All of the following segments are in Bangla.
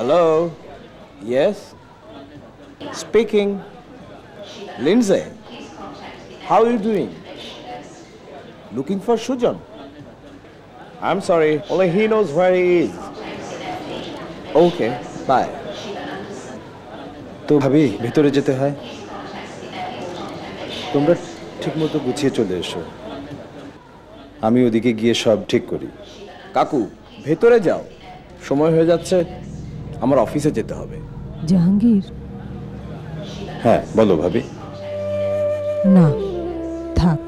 Hello. Yes. Speaking. Lindsay. How are you doing? Looking for Sujan? I'm sorry. Only he knows where he is. Okay. Bye. তো ভাবি ভিতরে যেতে হয়, তোমরা ঠিকমতো গুছিয়ে চলে এসো, আমি ওদিকে গিয়ে সব ঠিক করি। কাকু ভেতরে যাও, সময় হয়ে যাচ্ছে, আমার অফিসে যেতে হবে। জাহাঙ্গীর। হ্যাঁ বলো ভাবি। না থাক।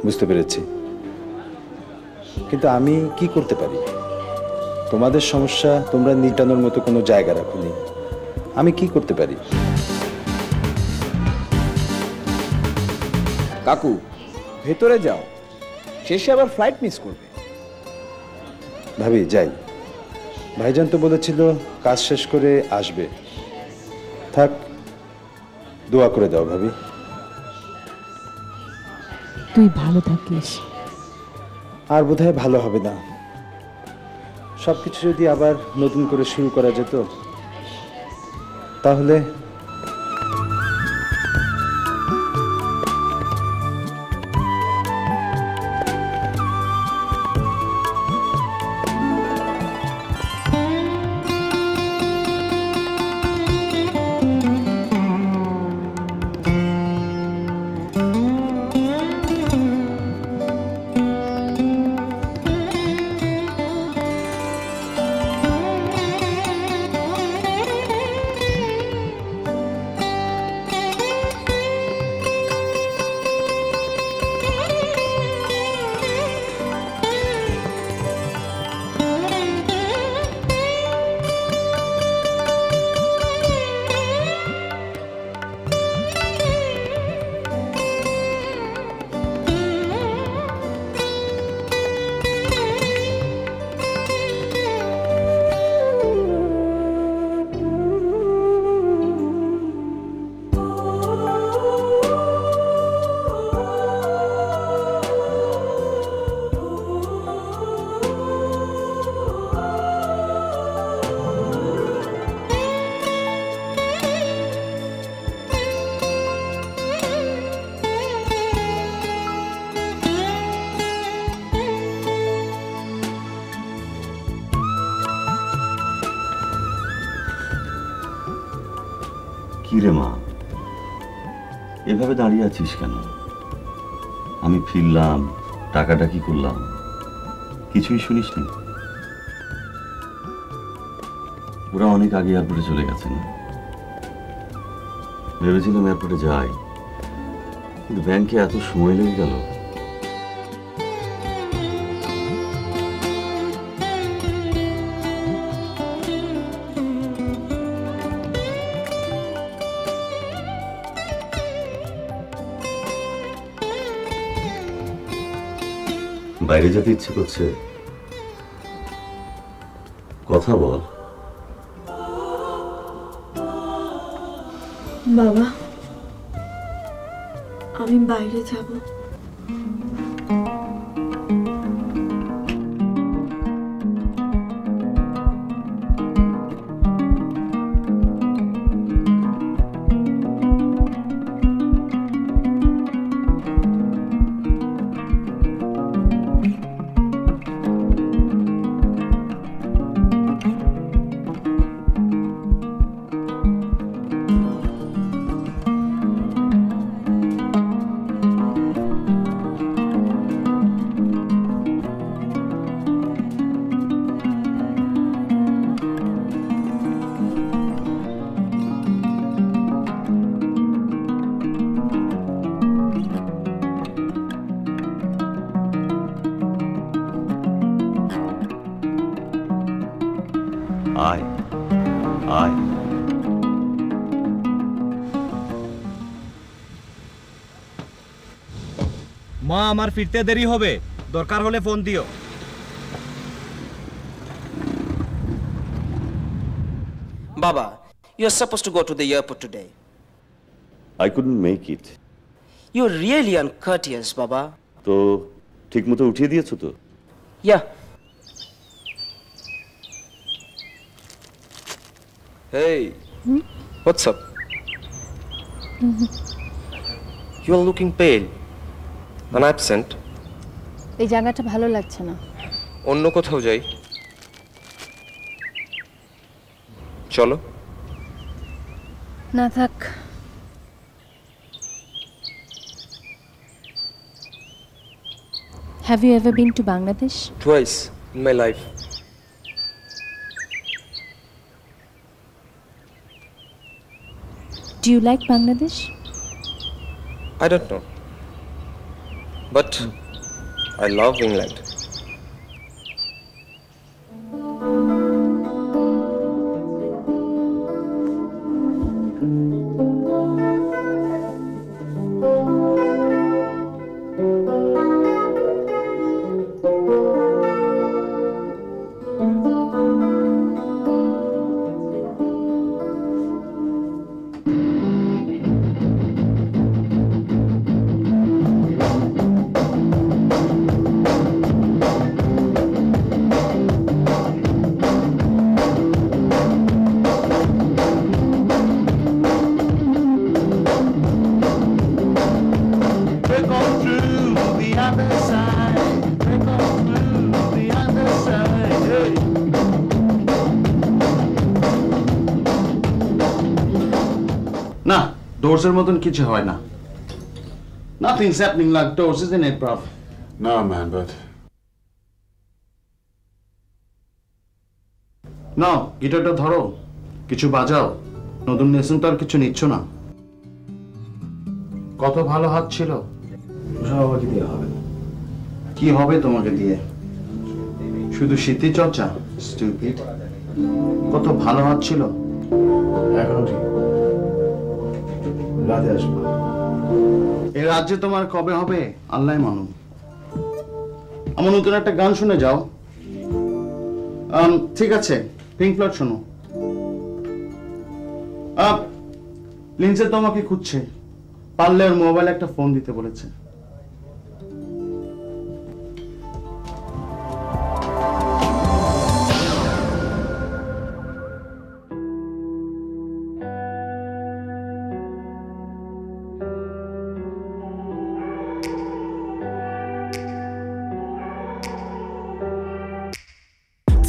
বুঝতে পেরেছি, কিন্তু আমি কি করতে পারি? তোমাদের সমস্যা, তোমরা নিটানোর মতো কোনো জায়গা রাখোনি, আমি কি করতে পারি? কাকু ভেতরে যাও, শেষে আবার ফ্লাইট মিস করবে। ভাবি যাই, ভাইজান তো বলেছিল কাজ শেষ করে আসবে। থাক, দোয়া করে দাও ভাবি। তুই ভালো থাকিস। আর বোধহয় ভালো হবে না, সবকিছু যদি আবার নতুন করে শুরু করা যেত তাহলে। কিরে মা, এভাবে দাঁড়িয়ে আছিস কেন? আমি ফিরলাম, টাকাটা কি করলাম, কিছুই শুনিসনি? ওরা অনেক আগে এয়ারপোর্টে চলে গেছেন। ভেবেছিলাম এয়ারপোর্টে যাই, কিন্তু ব্যাংকে এত সময় লেগে গেল। বাইরে যেতে ইচ্ছে করছে, কথা বল। বাবা, আমি বাইরে যাব। আয় আয়। মা, আমার ফিরতে দেরি হবে, দরকার হলে ফোন দিও। Baba, you're supposed to go to the airport today. I couldn't make it. You're really uncourteous, Baba. তো ঠিক মতো উঠিয়ে দিয়েছো তো? Yeah. Hey, what's up? You are looking pale and absent. এই জায়গাটা ভালো লাগছে না। অন্য কোথাও যাই। চলো। না থাক। Have you ever been to Bangladesh? Twice in my life. Do you like Bangladesh? I don't know. But I love England. না, ডোরসের মতন কিছু হয় না। Nothing's happening like doors, isn't it, Prof? No, man, but না, গিটারটা ধরো, কিছু বাজাও। নতুন লেসন তো আর কিছু নিচ্ছ না। কত ভালো হাত ছিল। ওসব আমাকে দিয়ে হবে না। কি হবে তোমাকে দিয়ে? শুধু স্মৃতি চর্চা, স্টুপিড। কত ভালো হাত ছিল। এখনো ঠিক। রাতে আসবো। এই রাজ্যে তোমার কবে হবে আল্লাহ মালুম। আমার নতুন একটা গান শুনে যাও। ঠিক আছে, পিঙ্ক ফ্লয়েড শোনো। লিন্সে তোমাকে খুঁজছে, পারলে ওর মোবাইলে একটা ফোন দিতে বলেছে।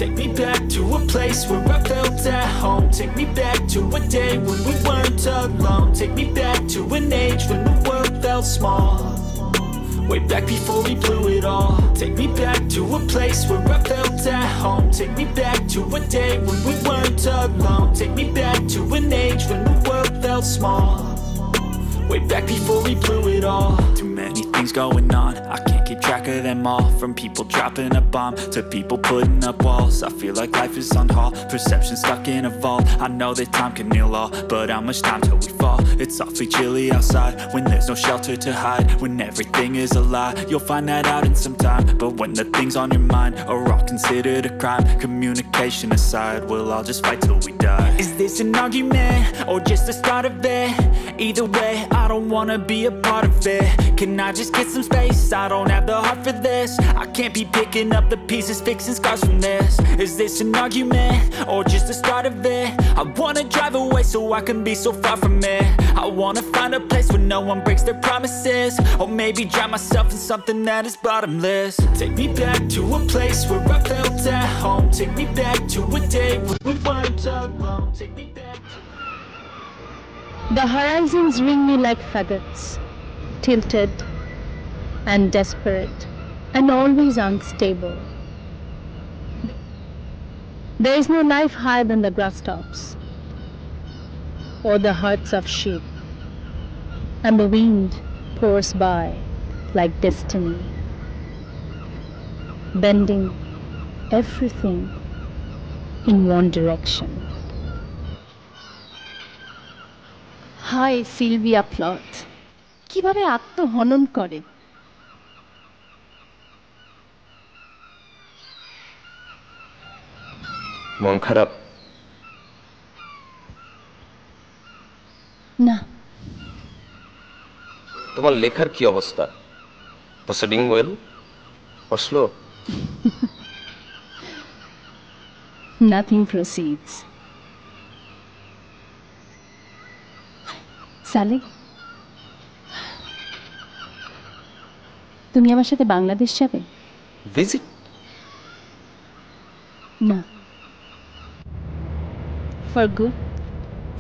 Take me back to a place where I felt at home. Take me back to a day when we weren't alone. Take me back to an age when the world felt small. Way back before we blew it all. Take me back to a place where I felt at home. Take me back to a day when we weren't alone. Take me back to an age when the world felt small. Way back before we blew it all. Too many things going on, I can't keep track of them all. From people dropping a bomb to people putting up walls. I feel like life is on hold, perception stuck in a vault. I know that time can heal all, but how much time till we fall? It's awfully chilly outside, when there's no shelter to hide. When everything is a lie, you'll find that out in some time. But when the things on your mind are all considered a crime, communication aside, we'll all just fight till we die. Is this an argument, or just the start of it? Either way, I don't wanna be a part of it. Can I just get some space? I don't have the heart for this. I can't be picking up the pieces, fixing scars from this. Is this an argument, or just the start of it? I wanna drive away so I can be so far from it. I wanna find a place where no one breaks their promises, or maybe drown myself in something that is bottomless. Take me back to a place where I felt at home. Take me back to a day when we weren't alone. Take me back to... The horizons ring me like faggots, tilted and desperate and always unstable. There is no life higher than the grass tops or the hearts of sheep, and the wind pours by like destiny, bending everything in one direction. Hi, Sylvia Plath. কিভাবে আত্মহনন করে? মন খারাপ? না। তোমার লেখার কি অবস্থা? Proceeding well or slow? Nothing proceeds. সালে, তুমি আমার সাথে বাংলাদেশ যাবে? ভিজিট? না, for good.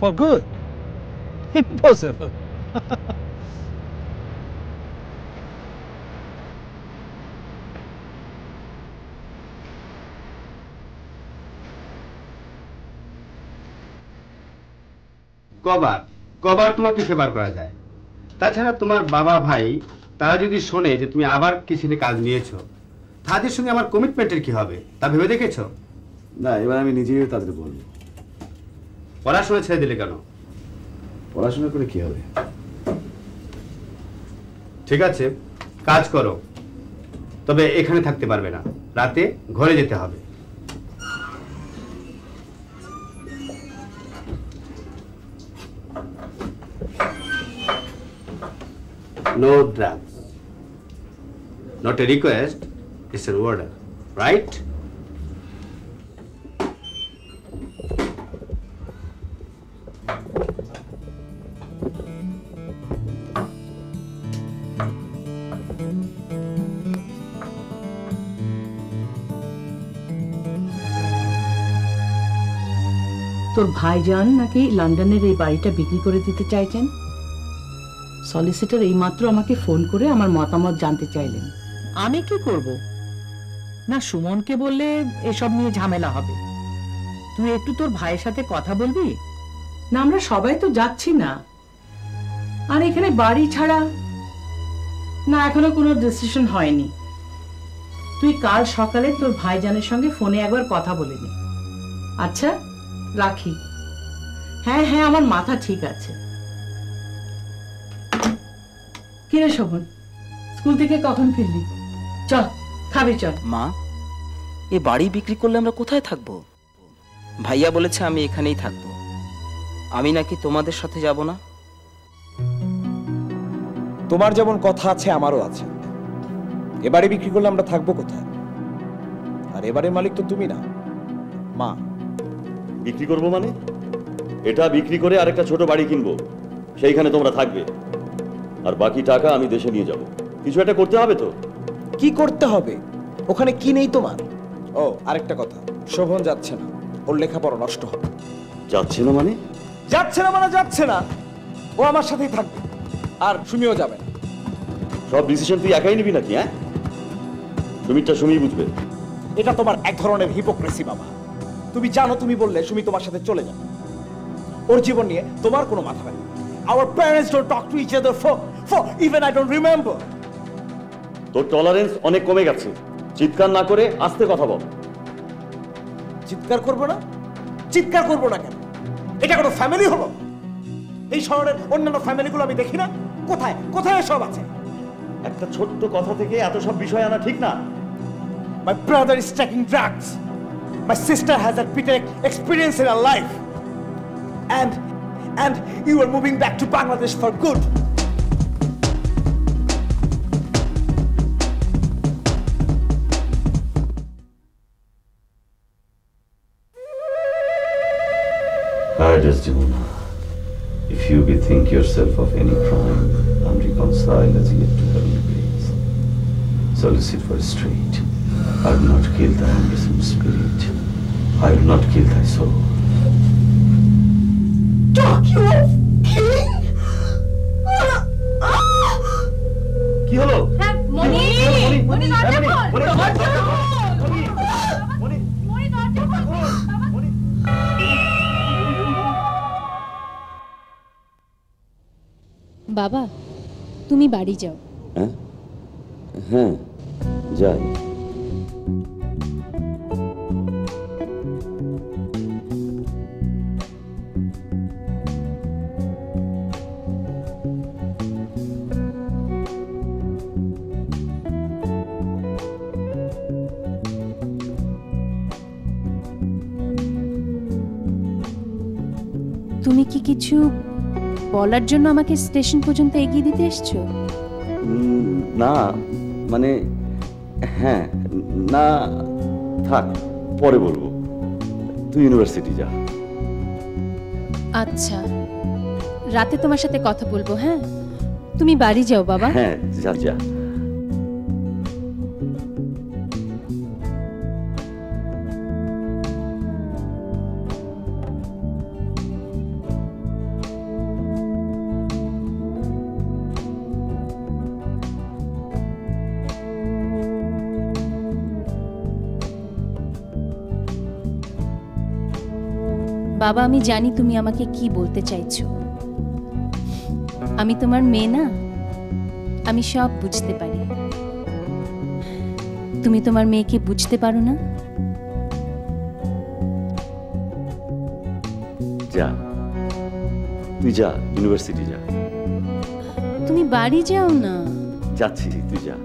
For good? Impossible. কবার তোমাকে ফেভার করা যায়? তাছাড়া তোমার বাবা ভাই তারা যদি শোনে যে তুমি আবার কিছু কাজ নিয়েছো, তাদের সঙ্গে আমার কমিটমেন্টের কি হবে তা ভেবে দেখেছো? না, এবার আমি নিজেই তাদের বলবো। পড়াশোনা ছেড়ে দিলে কেন? পড়াশোনা করে কি হবে? ঠিক আছে, কাজ করো, তবে এখানে থাকতে পারবে না, রাতে ঘরে যেতে হবে। No drugs. Not a request, it's an order, right? তোর ভাইজান নাকি লন্ডনের এই বাড়িটা বিক্রি করে দিতে চাইছেন। সলিসিটর এইমাত্র আমাকে ফোন করে আমার মতামত জানতে চাইলেন। আমি কি করব? না, সুমনকে বললে এসব নিয়ে ঝামেলা হবে। তুই একটু তোর ভাইয়ের সাথে কথা বলবি? না, আমরা সবাই তো যাচ্ছি না। আর এখানে বাড়ি ছাড়া না, এখনো কোনো ডিসিশন হয়নি। তুই কাল সকালে তোর ভাইজানের সঙ্গে ফোনে একবার কথা বলে নে। আচ্ছা, রাখি। হ্যাঁ হ্যাঁ, আমার মাথা ঠিক আছে। কিরে শোভন, স্কুল থেকে কখন ফিরলি? চল খাবি, চল। মা, এ বাড়ি বিক্রি করলে আমরা কোথায় থাকবো? ভাইয়া বলেছে আমি এখানেই থাকবো। আমি নাকি তোমাদের সাথে যাব না। তোমার যেমন কথা আছে আমারও আছে। এ বাড়ি বিক্রি করলে আমরা থাকবো কোথায়? আর এবারের মালিক তো তুমি না, মা। বিক্রি করবো মানে? এটা বিক্রি করে আরেকটা ছোট বাড়ি কিনবো, সেইখানে তোমরা থাকবে, আর বাকি টাকা আমি দেশে নিয়ে যাব। কিছু একটা করতে হবে তো। কি করতে হবে? ওখানে কি নেই তোমার? ও, আরেকটা কথা, শোভন যাচ্ছে না, ওর লেখাপড়া নষ্ট হবে। যাচ্ছে না মানে? যাচ্ছে না মানে যাচ্ছে না, ও আমার সাথেই থাকবে, আর সুমিও যাবে না। সব ডিসিশন তুই একাই নিবি নাকি? হ্যাঁ, সুমিরটা সুমি বুঝবে। এটা তোমার এক ধরনের হিপোক্রেসি বাবা। তুমি জানো, তুমি বললে সুমি তোমার সাথে চলে যাবে। ওর জীবন নিয়ে তোমার কোনো মাথা নেই। Our parents don't talk to each other for even I don't remember. তোর টলারেন্স অনেক কমে গেছে। চিৎকার না করে আস্তে কথা বল। চিৎকার করবো না? চিৎকার করবো না কেন? এটা কোনো ফ্যামিলি হলো? এই শহরের অন্যান্য ফ্যামিলিগুলো আমি দেখি না? কোথায় কোথায় সব আছে? একটা ছোট্ট কথা থেকে এত সব বিষয় আনা ঠিক না। My brother is taking drugs. My sister has a bitter experience in her life. And you are moving back to Bangladesh for good. Desdemona, if you bethink yourself of any crime, unreconciled as yet to heavenly grace, solicit for straight. I will not kill thy ambitious spirit. I will not kill thy soul. Talk you of king? কি হলো? মনি, মনি দরজা খোল। বাবা, তুমি বাড়ি যাও। হ্যাঁ হ্যাঁ, যাই। তুমি কি কিছু বলার জন্য আমাকে স্টেশন পর্যন্ত এগিয়ে দিতে এসছো? না মানে, হ্যাঁ, না থাক, পরে বলবো। তুই ইউনিভার্সিটি যা। আচ্ছা, রাতে তোমার সাথে কথা বলবো। হ্যাঁ, তুমি বাড়ি যাও বাবা। হ্যাঁ, যা যা। বাবা, আমি জানি তুমি আমাকে কি বলতে চাইছো। আমি তোমার মেয়ে না, আমি সব বুঝতে পারি। তুমি তোমার মেয়েকে বুঝতে পারো না? যা, তুই যা, ইউনিভার্সিটি যা। তুমি বাড়ি যাও না। যাচ্ছি, তুই যা।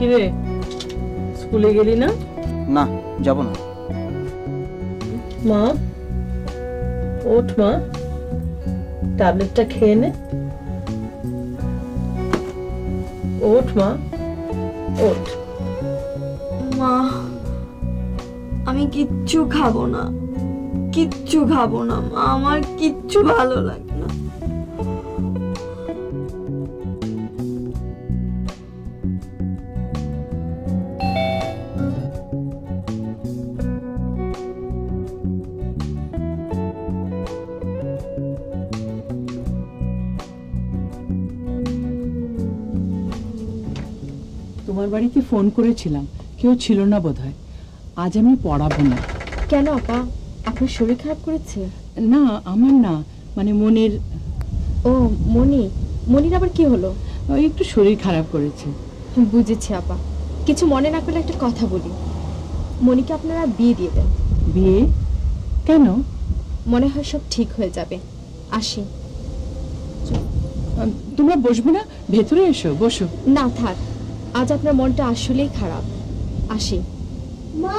কিরে, স্কুলে গেলি না? না, যাব না। মা, ওঠ মা, ট্যাবলেটটা খেয়ে নে। ওঠ মা, ওঠ। মা, আমি কিচ্ছু খাবো না, কিচ্ছু খাবো না মা, আমার কিচ্ছু ভালো লাগে না। তোমার বাড়িতে ফোন করেছিলাম, কেউ ছিল না বোধহয়। আজ আমি পড়াবো না। কেন আপা, আপনার শরীর খারাপ করেছে? না, আমার না, মানে মনির। ও মনি, মনির আবার কি হলো? ওই একটু শরীর খারাপ করেছে। বুঝেছি আপা, কিছু মনে না করলে একটা কথা বলি। মনিকে আপনারা বিয়ে দিয়ে দেন। বিয়ে কেন? মনে হয় সব ঠিক হয়ে যাবে। আসি। তোমরা বসবে না? ভেতরে এসো, বসো। না থাক, আজ আপনার মনটা আসলেই খারাপ। আসি। মা